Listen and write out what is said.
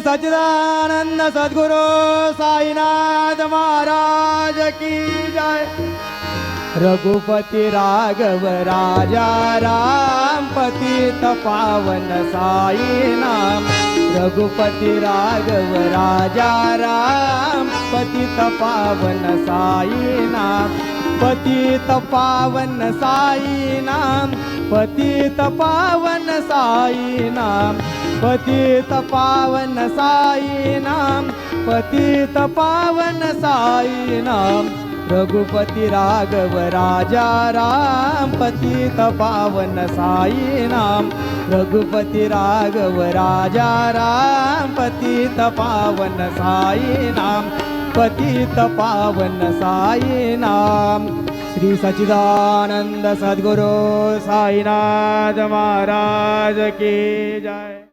सच्चिदानंद सद्गुरु साईनाथ महाराज की जय। रघुपति राघव राजा राम पतित पावन साई नाम। रघुपति राघव राजा राम पतित पावन साई नाम। पतित पावन साई नाम। पतित पावन साई नाम। पतित पावन साई नाम। पतित पावन साई नाम। रघुपति राघव राजा राम पतित पावन साई नाम। रघुपति राघव राजा राम पतित पावन साई नाम। पतित पावन साई नाम। श्री सच्चिदानंद सद्गुरु साईनाथ महाराज की जय।